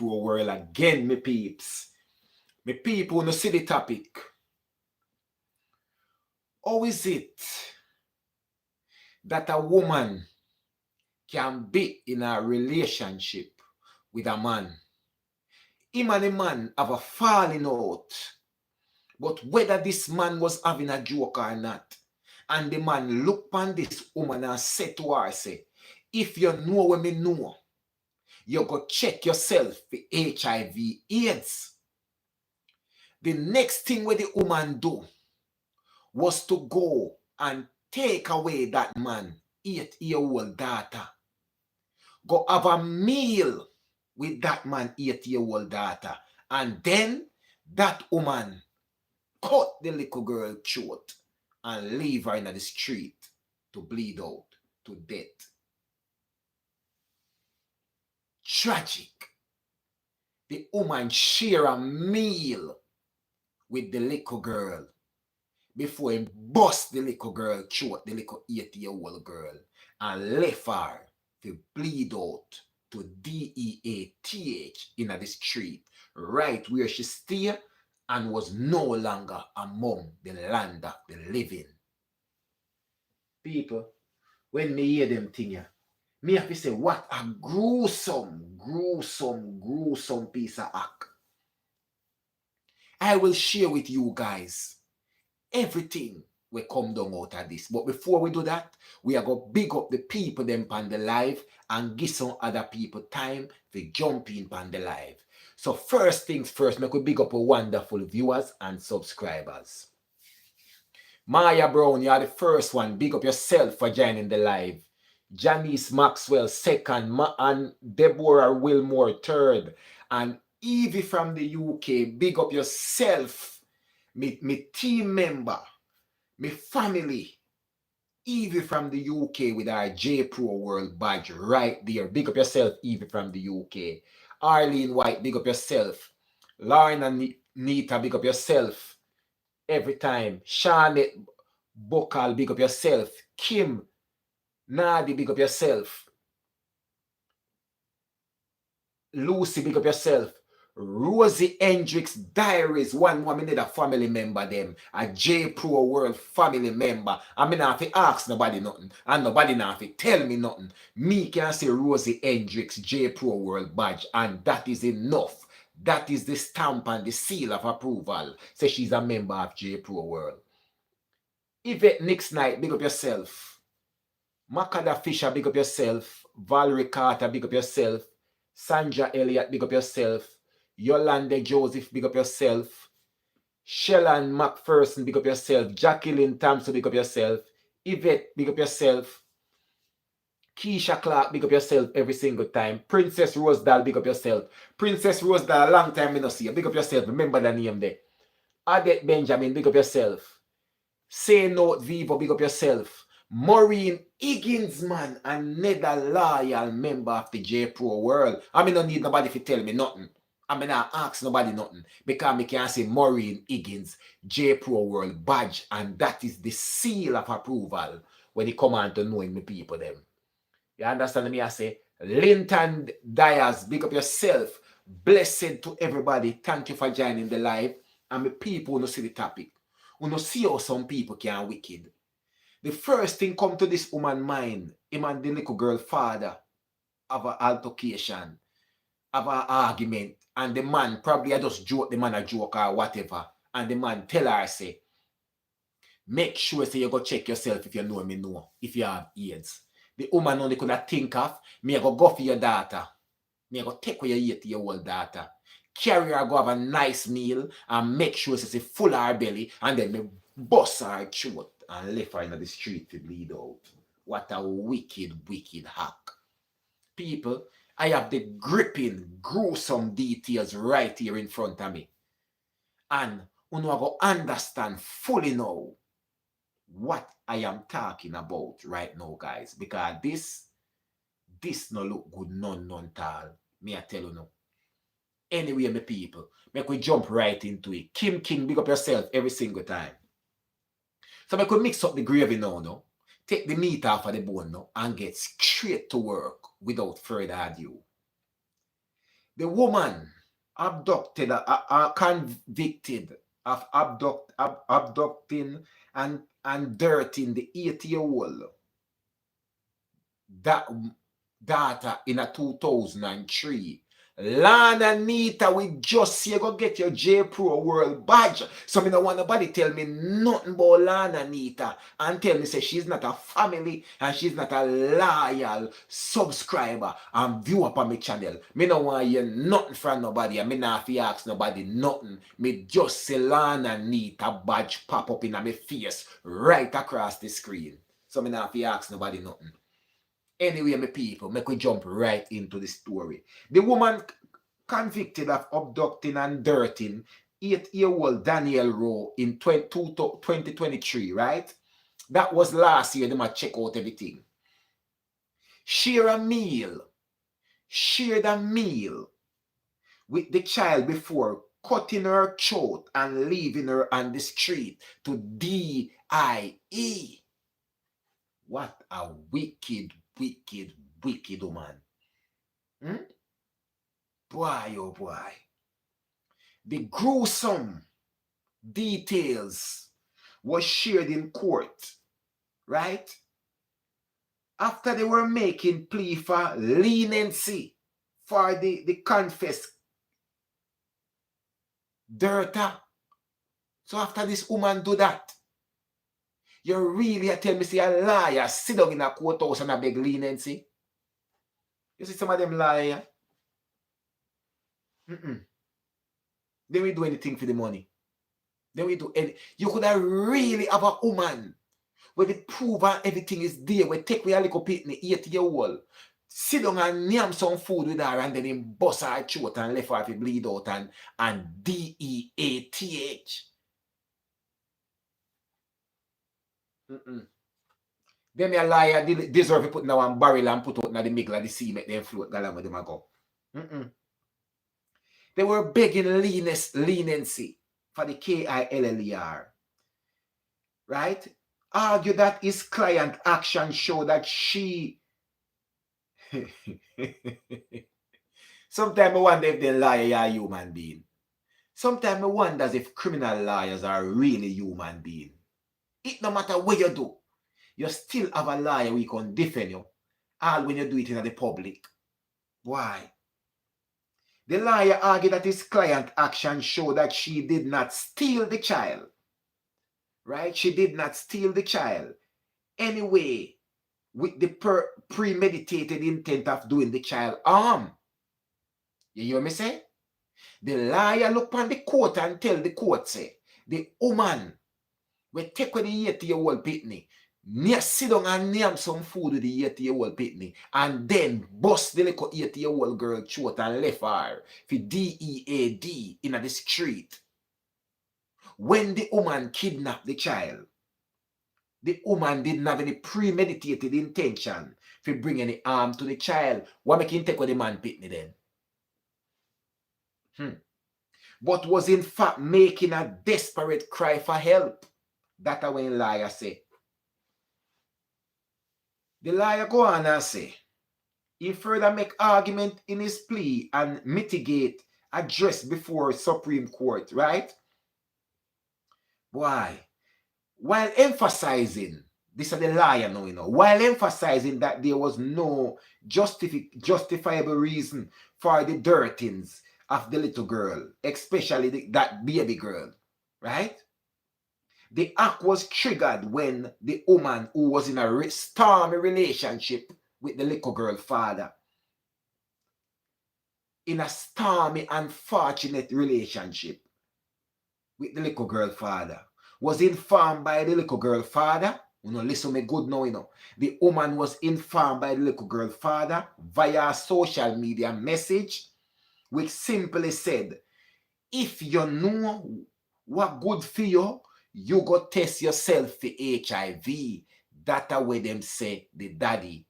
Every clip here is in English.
JAYY-PRO-WORLD again, me peeps. Me people, no see the topic. How is it that a woman can be in a relationship with a man? Him and a man have a falling out. But whether this man was having a joke or not, and the man look upon this woman and say to her, say, if you know what me know, you go check yourself for HIV/AIDS. The next thing what the woman do was to go and take away that man 8-year-old daughter. Go have a meal with that man 8-year-old daughter. And then that woman cut the little girl throat and leave her in the street to bleed out to death. Tragic. The woman share a meal with the little girl before he bust the little girl throat, the little 8-year-old girl, and left her to bleed out to DEATH in the street, right where she stayed and was no longer among the land of the living. People, when me hear them things, me have to say, what a gruesome piece of act. I will share with you guys everything will come down out of this. But before we do that, we are going to big up the people them on the live and give some other people time to jump in on the live. So first things first, make we big up our wonderful viewers and subscribers. Maya Brown, you are the first one. Big up yourself for joining the live. Janice Maxwell, second. And Deborah Wilmore, third. And Evie from the UK, big up yourself. Me team member, me family. Evie from the UK with our JAYY-PRO-WORLD badge right there. Big up yourself, Evie from the UK. Arlene White, big up yourself. Lauren and Nita, big up yourself. Every time. Charlotte Bokal, big up yourself. Kim Nadi, big up yourself. Lucy, big up yourself. Rosie Hendricks Diaries, one woman need a family member them, a JAYY-PRO-WORLD family member. I mean, I have to ask nobody nothing, and nobody now have to tell me nothing. Me can say Rosie Hendricks JAYY-PRO-WORLD badge, and that is enough. That is the stamp and the seal of approval. Say she's a member of JAYY-PRO-WORLD. Yvette Nix Knight, big up yourself. Makada Fisher, big up yourself. Valerie Carter, big up yourself. Sandra Elliott, big up yourself. Yolande Joseph, big up yourself. Shellan McPherson, big up yourself. Jacqueline Thompson, big up yourself. Yvette, big up yourself. Keisha Clark, big up yourself every single time. Princess Rosedal, big up yourself. Princess Rosedal, a long time I don't see you. Big up yourself. Remember the name there. Adette Benjamin, big up yourself. Say Note Vivo, big up yourself. Maureen Higgins, man, another loyal member of the JAYY-PRO-WORLD. I mean, don't need nobody to tell me nothing. I mean, I ask nobody nothing. Because I can say Maureen Higgins, JAYY-PRO-WORLD badge, and that is the seal of approval when it come on to knowing the people them. You understand me? I say, Linton Dyers, big up yourself. Blessed to everybody. Thank you for joining the live. And the people who see the topic. Who see how some people can wicked. The first thing come to this woman's mind, him and the little girl father have an altercation, have an argument, and the man probably just joke, the man a joke or whatever, and the man tell her, say, make sure say you go check yourself if you know me know, if you have AIDS. The woman only could think of, me I go for your daughter, me I go take away your 8-year-old daughter, carry her go have a nice meal, and make sure say full her belly, and then me bust her throat and left her in the street to bleed out. What a wicked hack. People, I have the gripping, gruesome details right here in front of me. And you know, I go understand fully now what I am talking about right now, guys. Because this no look good none tall. Me I tell you now. Anyway, my people, make we jump right into it. Kim King, big up yourself every single time. So I could mix up the gravy now, no? Take the meat off of the bone now and get straight to work without further ado. The woman abducted, convicted of abducting and dirtying the 8-year-old daughter in a 2003. Lana Nita, we just see you go get your JAYY-PRO-WORLD badge. So me don't want nobody tell me nothing about Lana Nita and tell me say she's not a family and she's not a loyal subscriber and viewer on my channel. Me don't want hear nothing from nobody and me not have to ask nobody nothing. Me just see Lana Nita badge pop up in my face right across the screen. So me not have to ask nobody nothing. Anyway, my people, make we jump right into the story. The woman convicted of abducting and dirtying 8-year-old DWNIELLE in 2023, right? That was last year. They might check out everything. Shared a meal with the child before cutting her throat and leaving her on the street to DIE. What a wicked woman. Boy, oh boy. The gruesome details was shared in court, right? After they were making plea for leniency for the confessed dirter. So after this woman do that, you really tell me say a liar sit down in a courthouse and a beg leniency? You see some of them liar? They will do anything for the money. They will do any. You could have really have a woman where the prove everything is there. We take with a little pitney, 8-year-old, sit down and yam some food with her and then him bust her throat and left her to bleed out and DEATH. Them a liar deserve to put now one barrel and put out in the middle of the sea, make them float along with them a go. They were begging leniency for the KILLER, right? Argue that his client action showed that she sometimes I wonder if the liar are a human being. Sometimes I wonder if criminal liars are really human beings. It no matter what you do, you still have a liar who can defend you, all when you do it in the public. Why? The liar argued that his client action showed that she did not steal the child. Right? She did not steal the child. Anyway, with the premeditated intent of doing the child harm. You hear me say? The liar look on the court and tell the court, say, the woman will take with the 8-year-old pitney, sit down and name some food with the 8-year-old pitney, and then bust the little 8-year-old girl throat and left her for DEAD in the street. When the woman kidnapped the child, the woman didn't have any premeditated intention for bringing the harm to the child. What make him take with the man pitney then? But was in fact making a desperate cry for help. That's what the liar say. The liar go on and say, he further make argument in his plea and mitigate address before Supreme Court, right? Why? While emphasizing, this is the liar now, you know, while emphasizing that there was no justifiable reason for the dirtings of the little girl, especially that baby girl, right? The act was triggered when the woman who was in a stormy relationship with the little girl father, in a stormy, unfortunate relationship with the little girl father, was informed by the little girl father. You know, listen me good now, you know. The woman was informed by the little girl father via a social media message, which simply said, if you know what good for you, you go test yourself for HIV. That's where them say the daddy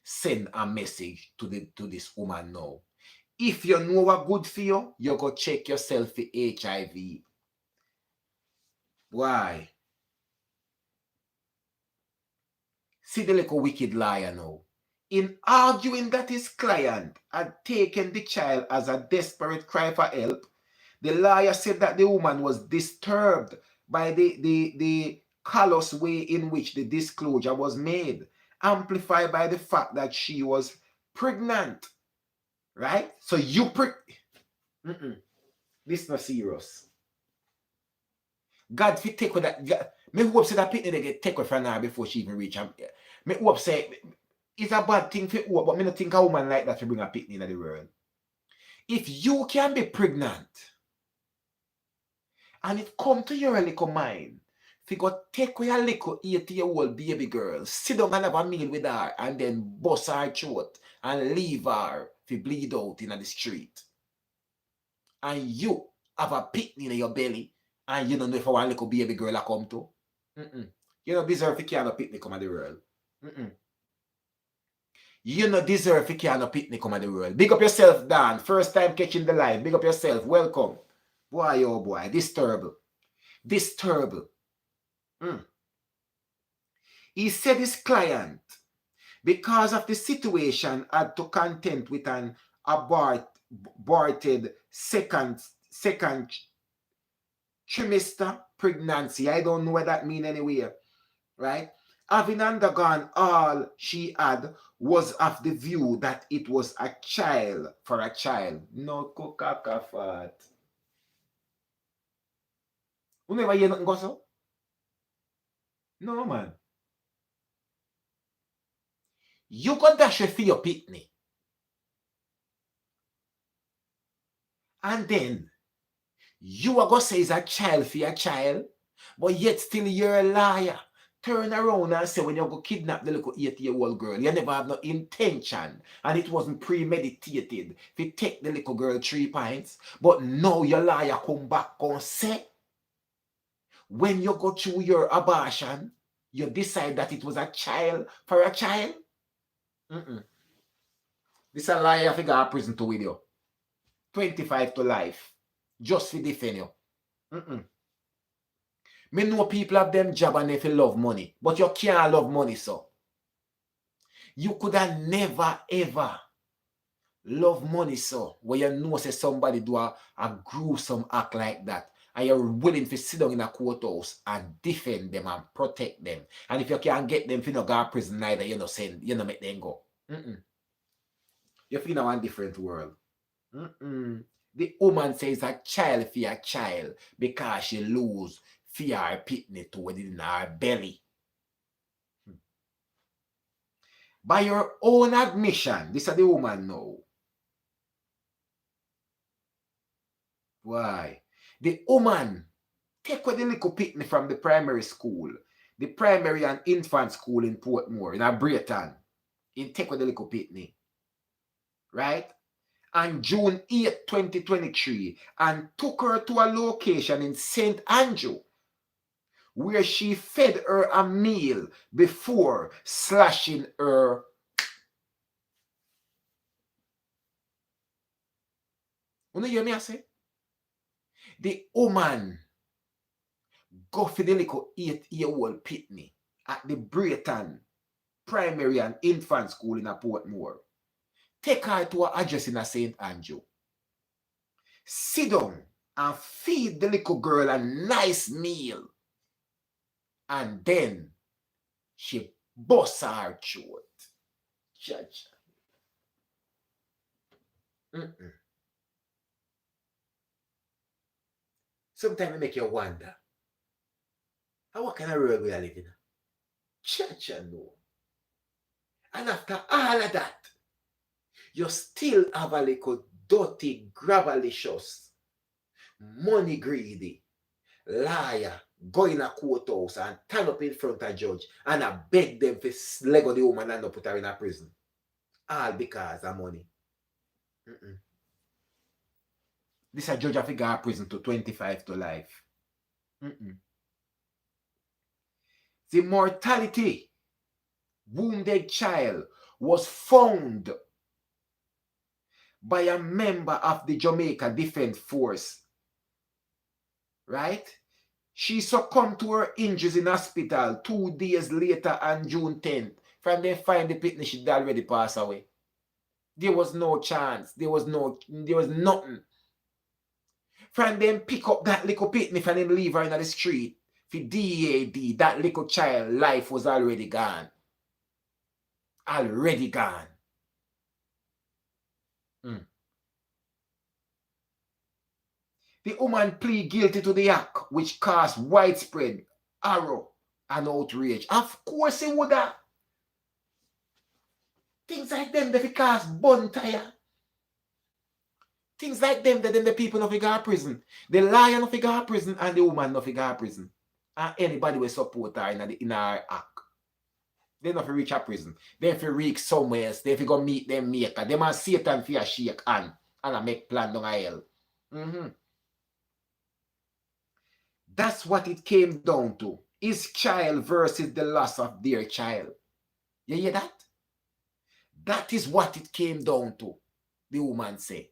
send a message to this woman now. If you know what good for you, you go check yourself for HIV. Why? See the little wicked liar now. In arguing that his client had taken the child as a desperate cry for help, the lawyer said that the woman was disturbed by the callous way in which the disclosure was made, amplified by the fact that she was pregnant. Right? So you this not serious. God fit take with that. Me hope say that pitney they get take with from her before she even reach him. Me hope say it's a bad thing for hope, but me not think a woman like that to bring a pitney in the world. If you can be pregnant and it come to your little mind, if you go take with your little 8-year-old baby girl, sit down and have a meal with her and then bust her throat and leave her to bleed out in the street. And you have a pitney in your belly and you don't know if one little baby girl a come to. You don't deserve to carry a pitney come at the world. You don't deserve to carry a pitney come at the world. Big up yourself, Dan. First time catching the line. Big up yourself. Welcome. Boy, oh boy. This terrible. This terrible. He said his client, because of the situation, had to contend with an aborted second trimester pregnancy. I don't know what that means anywhere. Right? Having undergone all she had was of the view that it was a child for a child. No coca-fat. You never hear nothing go so? No, man. You got dash for your pitney. And then you are going to say it's a child for your child, but yet still you're a liar. Turn around and say when you go kidnap the little 8-year-old girl, you never have no intention and it wasn't premeditated to take the little girl 3 pints, but now your liar come back and say when you go through your abortion, you decide that it was a child for a child. This a liar if you go to prison to with you. 25 to life. Just to defend you. Me know people have them job and if you love money. But you can't love money, so. You could have never ever love money, so. Where you know say somebody do a gruesome act like that. And you're willing to sit down in a courthouse and defend them and protect them. And if you can't get them, if you don't go to prison neither, you don't make them go. You feel in a different world. The woman says a child for a child because she lose for her pitney to within her belly. By your own admission, this is the woman now. Why? The woman take with the little pitney from the primary school, the primary and infant school in Portmore, in Brayton. In take with the little pitney. Right? On June 8, 2023, and took her to a location in St. Andrew where she fed her a meal before slashing her. You hear me I say? The woman go for the little 8-year-old pitney at the Brayton primary and infant school in Portmore. Take her to her address in a St. Andrew. Sit down and feed the little girl a nice meal. And then she busts her throat. Judge. Sometimes it make you wonder. What kind of world we are living in? Church, no. And after all of that, you still have a little dirty, gravelicious, money greedy, liar, go in a courthouse and stand up in front of a judge and I beg them to lego the woman and not put her in a prison. All because of money. This a judge have to go to prison to 25 to life. The mortality wounded child was found by a member of the Jamaica Defense Force. Right? She succumbed to her injuries in hospital 2 days later on June 10th From them find the pitney, she already passed away. There was no chance. There was nothing. From them pick up that little pitney from them leave her in the street. For DAD, that little child life was already gone. Already gone. The woman plead guilty to the act, which caused widespread horror and outrage. Of course it would have. Things like them, they cause bonfire. Things like them, that then the people of the prison. The lion of the prison and the woman of the prison. And anybody will support her in her act. They not reach a prison. They have to reach somewhere else. They have to go meet them maker. They must Satan for a shake hand and make plan down hell. That's what it came down to. His child versus the loss of their child. You hear that? That is what it came down to, the woman say.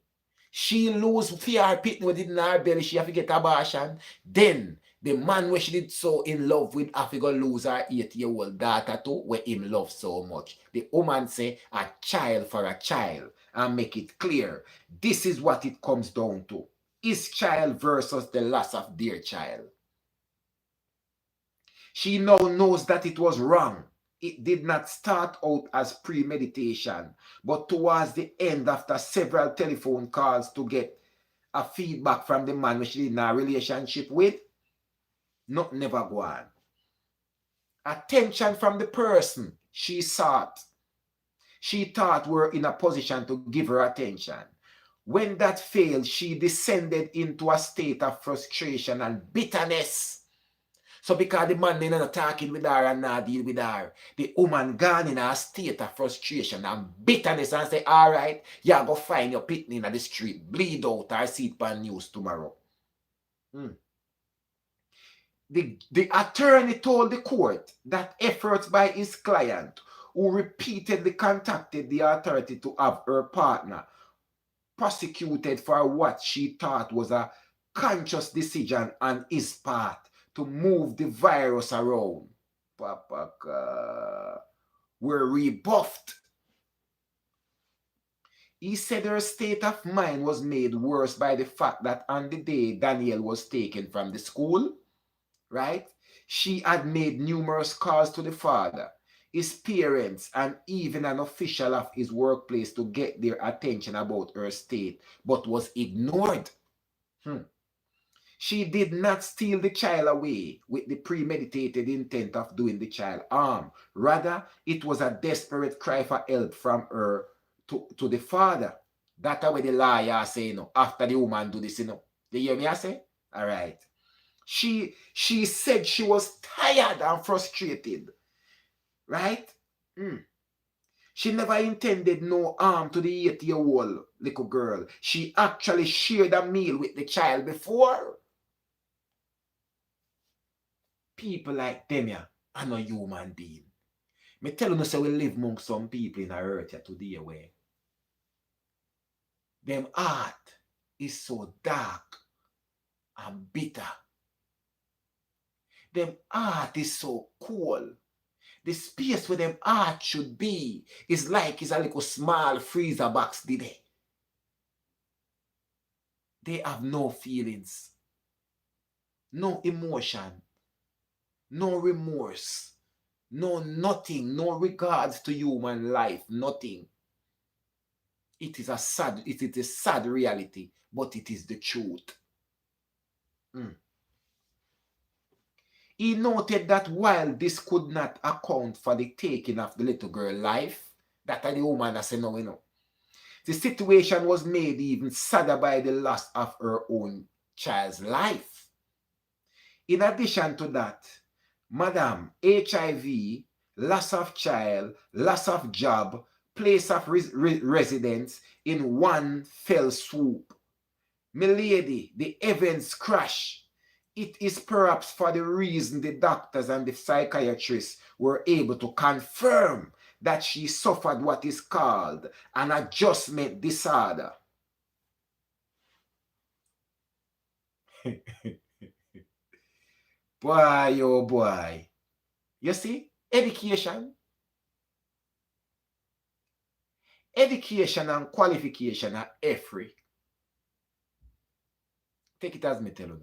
She lose fear pitney with it in her belly, she have to get abortion. Then, the man where she did so in love with have to go lose her 8-year-old daughter too, where him love so much. The woman say, a child for a child, and make it clear. This is what it comes down to. His child versus the loss of their child. She now knows that it was wrong. It did not start out as premeditation, but towards the end, after several telephone calls to get a feedback from the man which she did in a relationship with, nothing never go on. Attention from the person she sought. She thought were in a position to give her attention. When that failed, she descended into a state of frustration and bitterness. So because the man is not talking with her and not deal with her, the woman gone in a state of frustration and bitterness and say, all right, you go find your pitney in the street, bleed out or see it on news tomorrow. The attorney told the court that efforts by his client, who repeatedly contacted the authority to have her partner prosecuted for what she thought was a conscious decision on his part to move the virus around, were rebuffed. He said her state of mind was made worse by the fact that on the day Danielle was taken from the school, right, she had made numerous calls to the father, his parents, and even an official of his workplace to get their attention about her state, but was ignored. She did not steal the child away with the premeditated intent of doing the child harm. Rather, it was a desperate cry for help from her to the father. That's what the lawyer say, you know, after the woman do this, you know. You hear me I say? All right. She said she was tired and frustrated. Right? She never intended no harm to the 8-year-old little girl. She actually shared a meal with the child before. People like them, yeah, are no human being. Me tell you, say we live among some people in our earth today where them heart is so dark and bitter. Them heart is so cold. The space where them heart should be is like it's a little small freezer box today. They have no feelings, no emotion, no remorse, no nothing, no regards to human life, nothing. It is a sad reality, but it is the truth. He noted that while this could not account for the taking of the little girl's life, that the woman has said no, you know, the situation was made even sadder by the loss of her own child's life. In addition to that, Madam, HIV, loss of child, loss of job, place of residence in one fell swoop. Milady, the events crash. It is perhaps for the reason the doctors and the psychiatrists were able to confirm that she suffered what is called an adjustment disorder. Boy, oh boy. You see, education. Education and qualification are free. Take it as me tell you.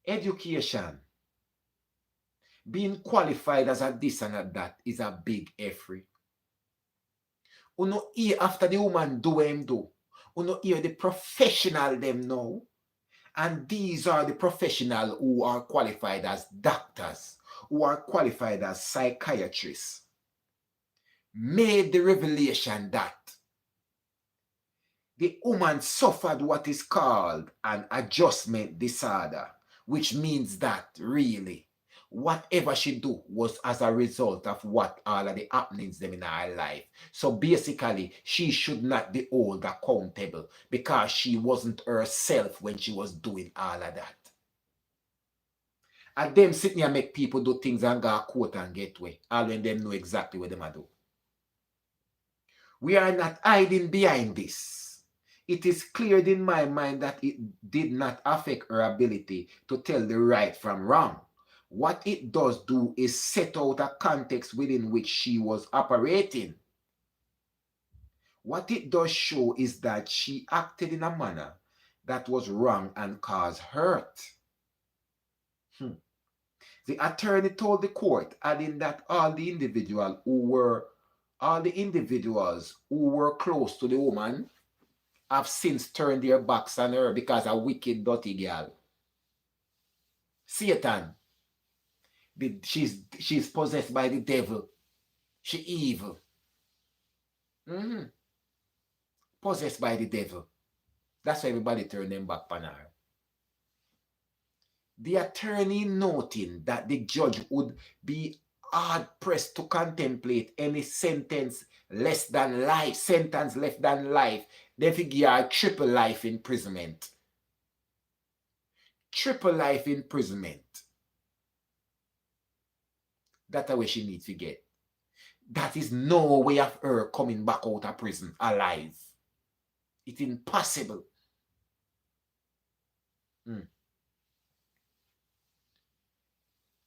Education, being qualified as a this and a that is a big free. Uno hear after the woman do him do. Uno hear the professional them know. And these are the professionals who are qualified as doctors, who are qualified as psychiatrists. Made the revelation that the woman suffered what is called an adjustment disorder, which means that really whatever she do was as a result of what all of the happenings them in her life. So basically, she should not be held accountable because she wasn't herself when she was doing all of that. And them sitting here make people do things and go court and get way, all when them know exactly what them are do. We are not hiding behind this. It is clear in my mind that it did not affect her ability to tell the right from wrong. What it does do is set out a context within which she was operating. What it does show is that she acted in a manner that was wrong and caused hurt. The attorney told the court, adding that all the individuals who were close to the woman have since turned their backs on her because a wicked, dirty girl. Satan. She's possessed by the devil. She evil. Possessed by the devil. That's why everybody turned them back on her. The attorney noting that the judge would be hard-pressed to contemplate any sentence less than life, they figure triple life imprisonment. Triple life imprisonment. That's the way she needs to get. That is no way of her coming back out of prison alive. It's impossible.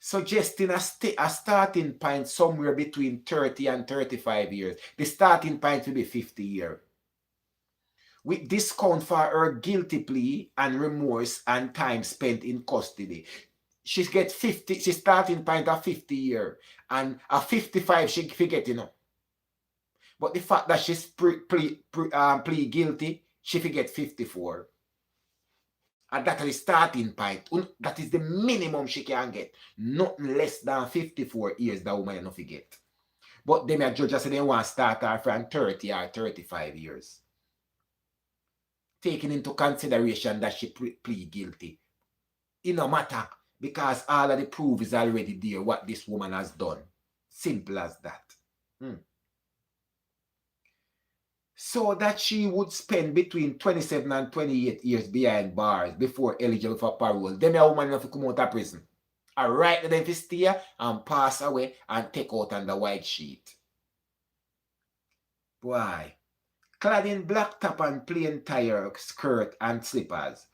Suggesting a starting point somewhere between 30 and 35 years. The starting point will be 50 years. With discount for her guilty plea and remorse and time spent in custody. She gets 50, she starting point at 50 years. And at 55 she forget, you know. But the fact that she's plea guilty, she forget 54. And that is the starting point. That is the minimum she can get. Nothing less than 54 years that woman not forget. But them a judge say they want to start her from 30 or 35 years. Taking into consideration that she plead guilty. It no matter because all of the proof is already there what this woman has done. Simple as that. So that she would spend between 27 and 28 years behind bars before eligible for parole. Them a woman enough to come out of prison. Alright, then to stay and pass away and take out on the white sheet. Boy. Clad in black top and plain tire, skirt and slippers.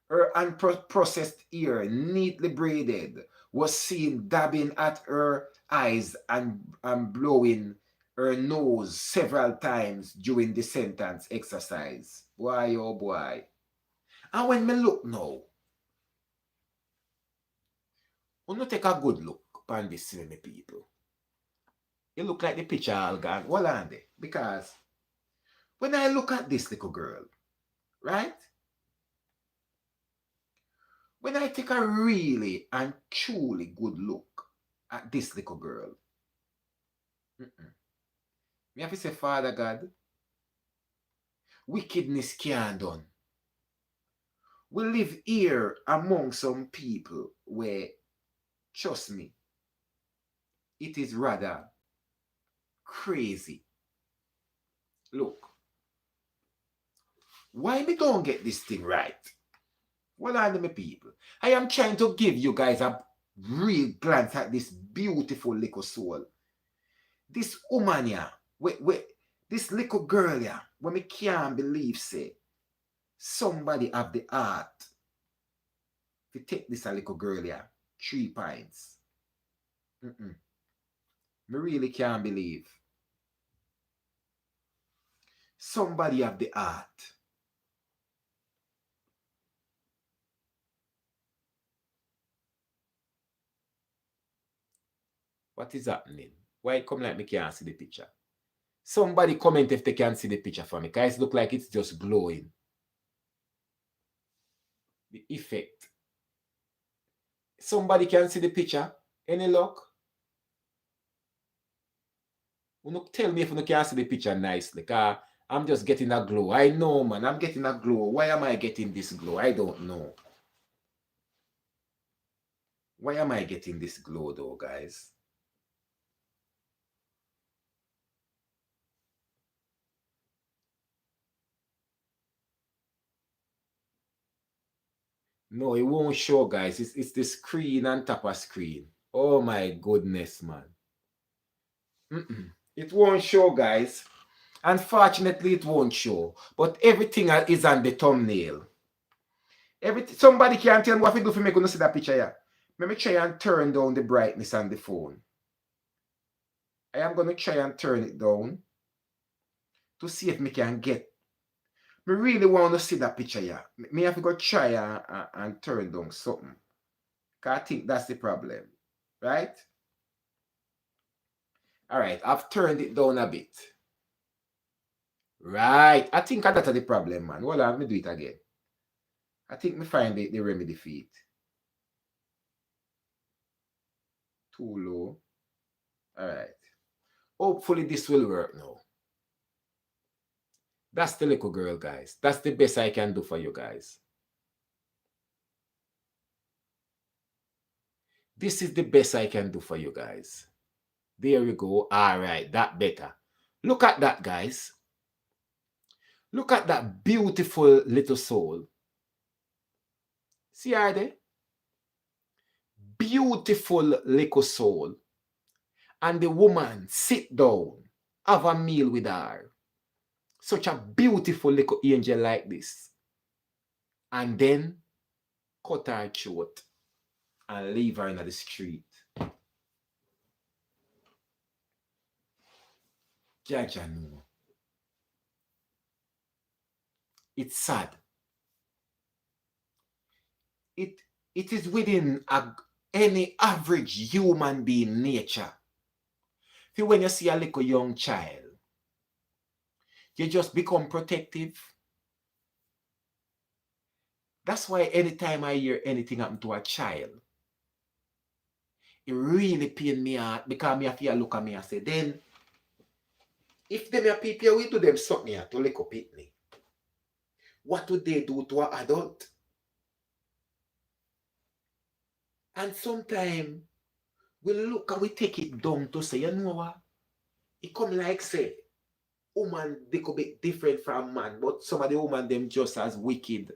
Her unprocessed ear, neatly braided, was seen dabbing at her eyes and blowing her nose several times during the sentence exercise. Boy, oh boy. And when me look now, I'm going to take a good look upon this, me people. You look like the picture all gone. Well, on there. Because when I look at this little girl, right? When I take a really and truly good look at this little girl, me have to say, Father God, wickedness can't done. We live here among some people where, trust me, it is rather crazy. Look, why me don't get this thing right? Well, I know my people. I am trying to give you guys a real glance at this beautiful little soul. This woman here, this little girl here, when me can't believe, say, somebody have the heart to take this little girl here, 3 pints. Me really can't believe. Somebody have the heart. What is happening? Why it come like me can't see the picture? Somebody comment if they can see the picture for me. Guys, look like it's just glowing. The effect. Somebody can see the picture? Any luck? You tell me if you can't see the picture nicely. Because I'm just getting a glow. I know, man. I'm getting a glow. Why am I getting this glow? I don't know. Why am I getting this glow though, guys? No, it won't show, guys. It's the screen on top of screen. Oh my goodness, man. It won't show, guys. Unfortunately, it won't show. But everything is on the thumbnail. Somebody can tell me what to do for me to see that picture here. Let me try and turn down the brightness on the phone. I am going to try and turn it down to see if me can get. Me really want to see that picture here. Me have to go try and turn down something. Because I think that's the problem. Right? Alright, I've turned it down a bit. Right. I think that's the problem, man. Well, let me do it again. I think me find the remedy for it. Too low. Alright. Hopefully this will work now. That's the little girl, guys. That's the best I can do for you guys. This is the best I can do for you guys. There we go. All right, that better. Look at that, guys. Look at that beautiful little soul. See her there? Beautiful little soul. And the woman sit down, have a meal with her. Such a beautiful little angel like this. And then cut her throat and leave her in the street. Jaja no. It's sad. It is within any average human being nature. When you see a little young child, you just become protective. That's why anytime I hear anything happen to a child, it really pains me out because me have to look at me and say, then, if them are people, we do them something to lick up it. What would they do to an adult? And sometimes we look and we take it down to say, you know what? It come like say, woman, they could be different from man, but some of the women, them just as wicked.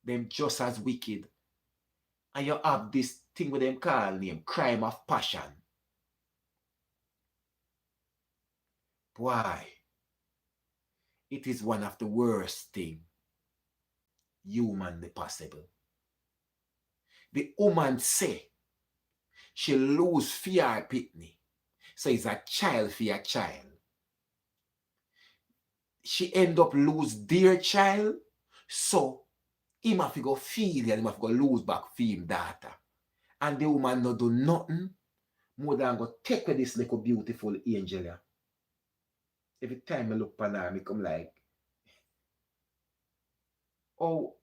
Them just as wicked. And you have this thing with them call name, crime of passion. Why? It is one of the worst things humanly possible. The woman say she lose fear pitney. So it's a child for a child. She end up lose their child. So him have to go feel and him have to go lose back for him daughter. And the woman not do nothing more than go take with this little beautiful angel. Every time I look upon her, I come like, oh,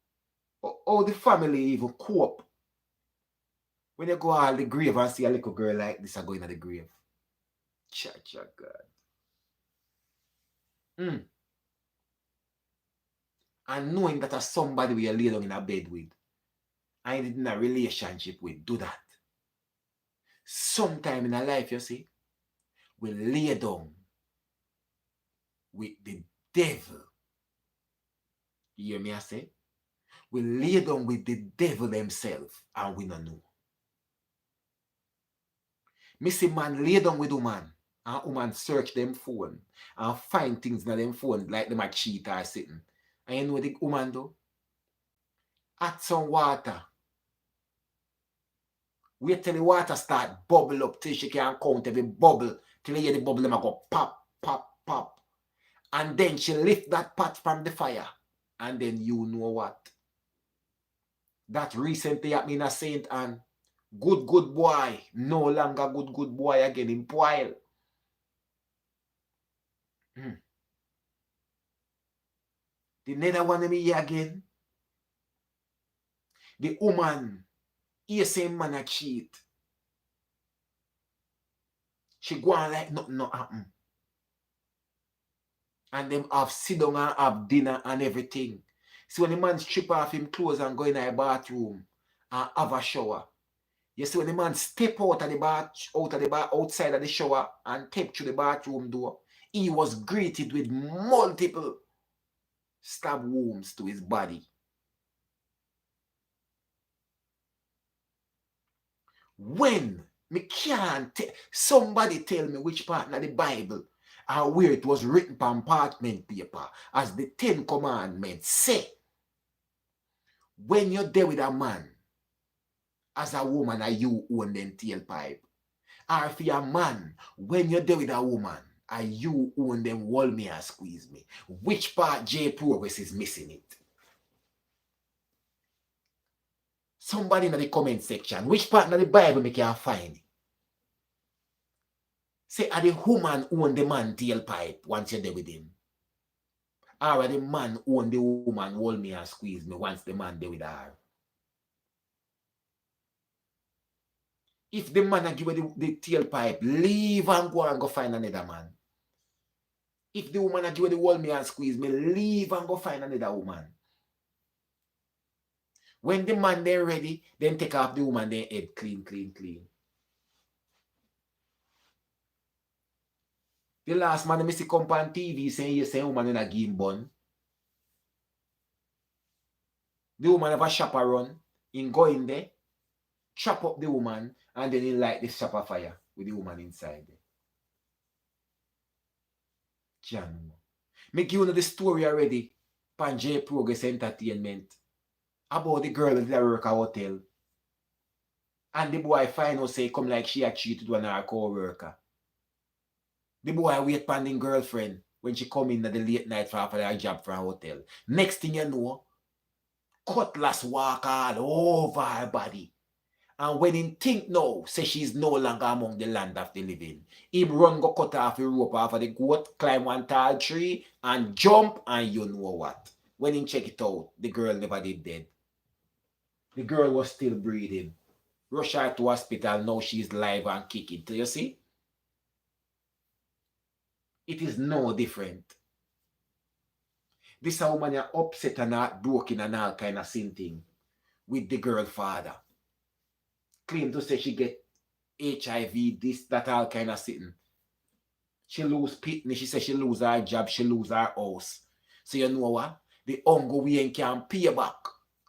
the family even cope. When you go all the grave and see a little girl like this are going to the grave. Cha God. And knowing that as somebody we are lay down in a bed with, and in a relationship with, do that. Sometime in our life, you see, we lay down with the devil. You hear me I say? We lay down with the devil himself and we don't know. Me see man lay down with woman and woman search them phone and find things in them phone like them a cheat or something. And you know what the woman do? Add some water. Wait till the water start bubble up till she can count every bubble till you hear the bubble them go pop, pop, pop. And then she lift that pot from the fire. And then you know what? That recently happened in a Saint Anne. Good boy. No longer good boy again in Poil. The nether one of me here again. The woman, here same man a cheat. She go on like nothing not happen. And them have sit down and have dinner and everything. See when the man strip off him clothes and go in the bathroom and have a shower. You see when the man step out of the outside of the shower and step through the bathroom door, he was greeted with multiple stab wounds to his body. When me can't somebody tell me which part of the Bible or where it was written on parchment paper as the 10 Commandments say, when you're there with a man, as a woman, are you own them tailpipe? Or if you're a man, when you're there with a woman, are you own them hold me and squeeze me? Which part JAYY-PRO-WORLD is missing it? Somebody in the comment section, which part of the Bible make you find it? Say, are the woman own the man tailpipe once you're there with him? Or are the man own the woman hold me and squeeze me once the man there with her? If the man give you the tailpipe, leave and go find another man. If the woman give you the hold me and squeeze me, leave and go find another woman. When the man they ready, then take off the woman their head clean. The last man I see come on TV saying you say woman in a game bun. The woman have a chaperone, in go in there, chop up the woman, and then he light the chopper fire with the woman inside there. Jan. Me give you the story already pan JAYY-PRO-WORLD Entertainment about the girl that work at hotel. And the boy find out say come like she had cheated one of her co-worker. The boy wait pan the girlfriend when she come in at the late night for her job for a hotel. Next thing you know, cutlass walk all over her body. And when he think now, say she's no longer among the land of the living, him run go cut off the rope off of the goat, climb one tall tree, and jump, and you know what? When he check it out, the girl never did dead. The girl was still breathing. Rush her to hospital, now she's live and kicking. Do you see? It is no different. This a woman are upset and heartbroken and all kind of same thing with the girl father. Claim to say she get HIV, this, that, all kind of thing. She lose pitney, she said she lose her job, she lose her house. So you know what? The uncle we can pay back.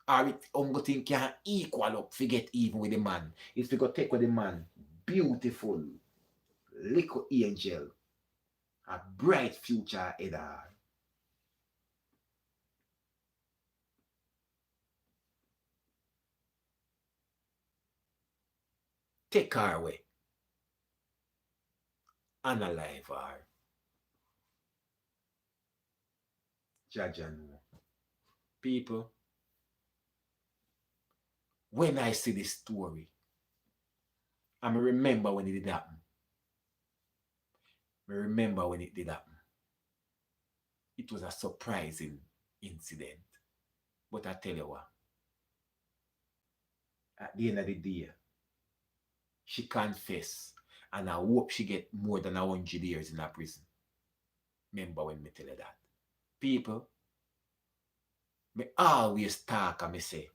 Or it uncle thing can equal up, forget even with the man. It's because take with the man, beautiful, little angel, a bright future ahead of her. Take her away. Unalive her. Jaja know. People, when I see this story, I remember when it did happen. I remember when it did happen. It was a surprising incident. But I tell you what, at the end of the day, she confessed, and I hope she get more than 100 years in a prison. Remember when me tell you that. People, me always talk and me say,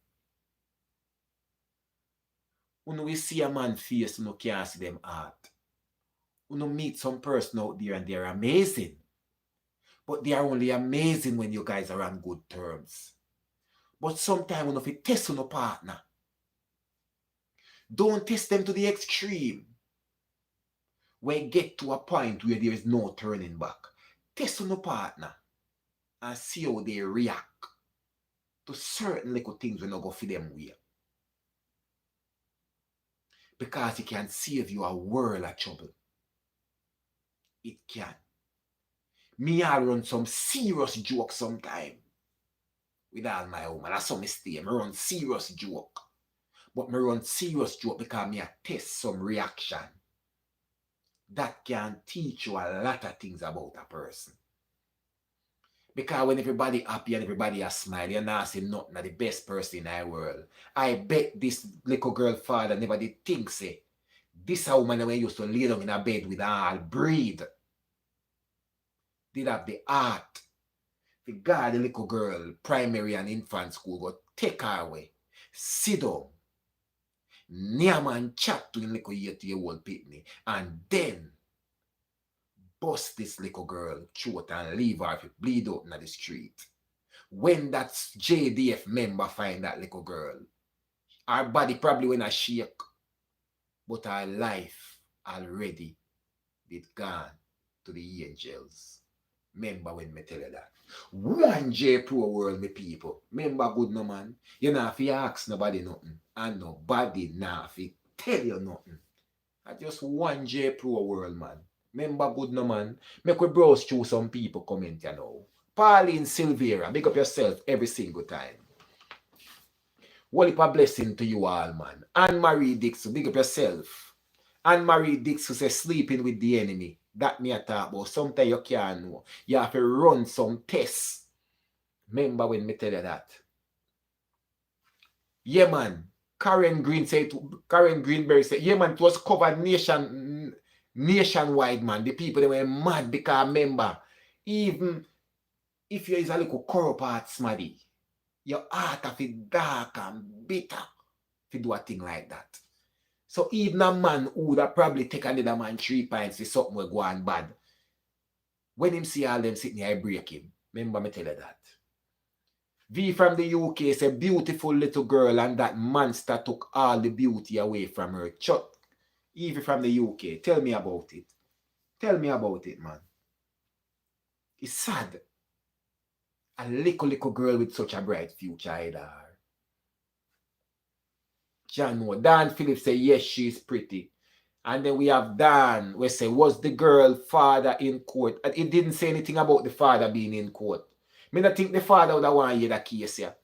when we see a man face, you can't see them heart. When you meet some person out there and they're amazing, but they are only amazing when you guys are on good terms. But sometimes when you test on a partner, don't test them to the extreme. When you get to a point where there is no turning back, test on a partner and see how they react to certain little things when you go for them way. Because it can save you a world of trouble. It can. Me all run some serious joke sometime with all my woman. That's some mistake. Me run serious joke. But me run serious joke because me a test some reaction. That can teach you a lot of things about a person. Because when everybody happy and everybody a smile, you're not saying nothing of the best person in the world. I bet this little girl father never did think, say, this a woman when used to lay down in a bed with all breathe. Did have the heart. The guard, the little girl, primary and infant school, go take her away. Sit down. Near man chat to the little 8-year-old pitney. And then bust this little girl throat and leave her to bleed out in the street. When that JDF member find that little girl, her body probably when I shake, but her life already did gone to the angels. Remember when me tell you that. One JAYY-PRO-WORLD, me people. Remember good no man. You not have to ask nobody nothing. And nobody not have to tell you nothing. I just one JAYY-PRO-WORLD, man. Remember good no man. Make we browse through some people comment you know. Pauline Silvera, big up yourself every single time. What a blessing to you all, man. Anne-Marie Dixon, big up yourself. Anne-Marie Dixon says sleeping with the enemy. That me a talk about. Sometimes you can't know. You have to run some tests. Remember when me tell you that. Yeah, man. Karen Greenberry said, yeah, man, it was covered nationwide, man. The people, they were mad because remember, even if you is a little corrupt heart, smaddy, your heart of it dark and bitter if you do a thing like that. So even a man who would have probably take another man 3 pints for something will go on bad. When him see all them sitting here, I break him. Remember me tell you that. V from the UK is a beautiful little girl and that monster took all the beauty away from her. Chuck, Evie from the UK, tell me about it. Tell me about it, man. It's sad. A little girl with such a bright future either. Dan Phillips say, yes, she's pretty. And then we have Dan, we say, was the girl father in court? And it didn't say anything about the father being in court. Me not think the father would have want to hear that case here.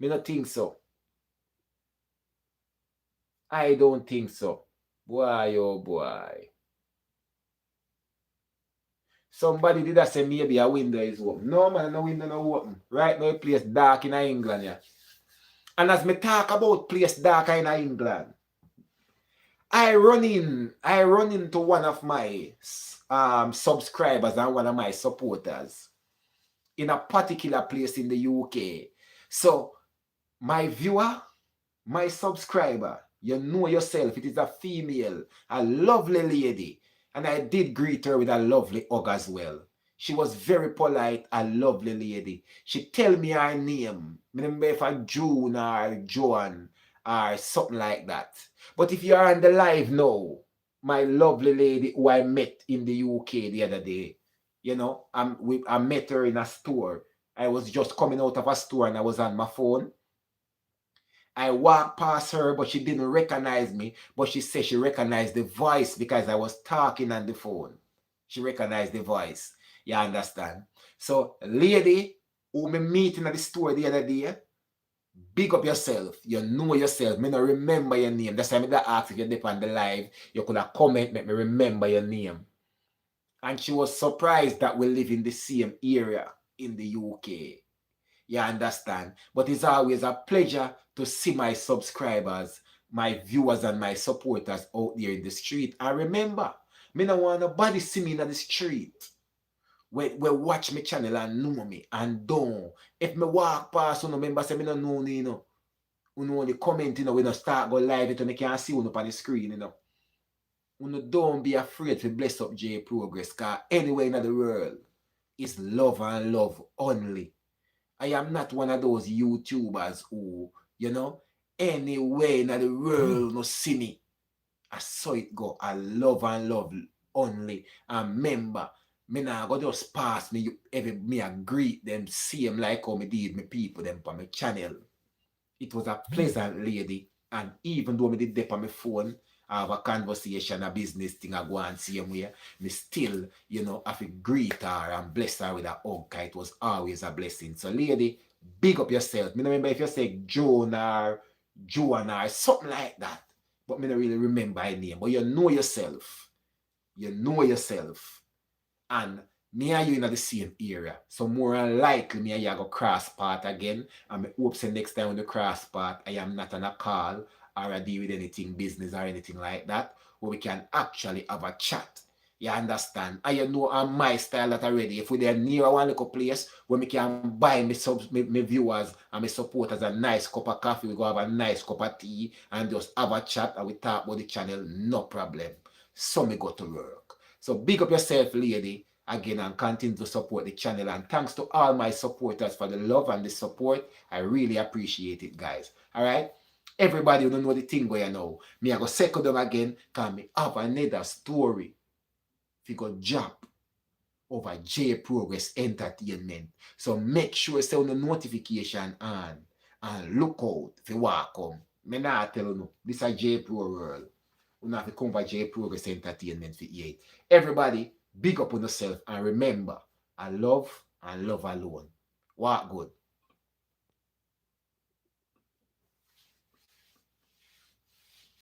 Me not think so. I don't think so. Boy, oh boy. Somebody did that say maybe a window is open. No, man, no window no open. Right now, it place dark in England, yeah. And as me talk about place dark in England, I run into one of my subscribers and one of my supporters in a particular place in the UK. So, my viewer, my subscriber, you know yourself, it is a female, a lovely lady. And I did greet her with a lovely hug as well. She was very polite, a lovely lady. She tell me her name. I remember if I June or Joan or something like that. But if you are on the live now, my lovely lady who I met in the UK the other day, you know, I met her in a store. I was just coming out of a store and I was on my phone. I walked past her, but she didn't recognize me. But she said she recognized the voice because I was talking on the phone. She recognized the voice. You understand? So, lady who me meeting at the store the other day, big up yourself. You know yourself. Me not remember your name. That's why I asked if you're there on the live. You could have comment, make me remember your name. And she was surprised that we live in the same area in the UK. You understand? But it's always a pleasure to see my subscribers, my viewers, and my supporters out there in the street. And remember, me no want nobody see me in the street. We watch my channel and know me. And don't. If me walk past, remember, say me no know, you know. You know, the comment, you know, we don't start go live, it, and you can't see you on the screen, you know. You don't be afraid to bless up J Progress, because anywhere in the world is love and love only. I am not one of those YouTubers who, you know, anywhere in the world no see me. I saw it go. I love and love only. And remember, me nah go just pass me, me I greet them, see them like how me did me people them on my channel. It was a pleasant lady. And even though me did that on my phone, have a conversation, a business thing, I go and see him where me still, you know, have to greet her and bless her with a hug. It was always a blessing. So, lady, big up yourself. Me remember if you say Joan or Joanna or something like that. But me don't really remember her name. But you know yourself. You know yourself. And me and you in the same area. So more than likely me and you go cross path again. And I hope say next time when the cross path, I am not on a call or I deal with anything business or anything like that, where we can actually have a chat. You understand? And you know on my style that already. If we're near one little place where we can buy me viewers and my supporters a nice cup of coffee, we go have a nice cup of tea and just have a chat and we talk about the channel, no problem. So me go to work. So big up yourself, lady, again, and continue to support the channel. And thanks to all my supporters for the love and the support. I really appreciate it, guys. All right? Everybody who don't know the thing where you know. Me I go second them again, because me have another story. If you go drop over J Progress Entertainment. So make sure you set the notification on and look out if you walk come. Me not tell you, this is J Pro World. You have to come by J Progress Entertainment for 8. Everybody, big up on yourself and remember, I love and love alone. Walk good.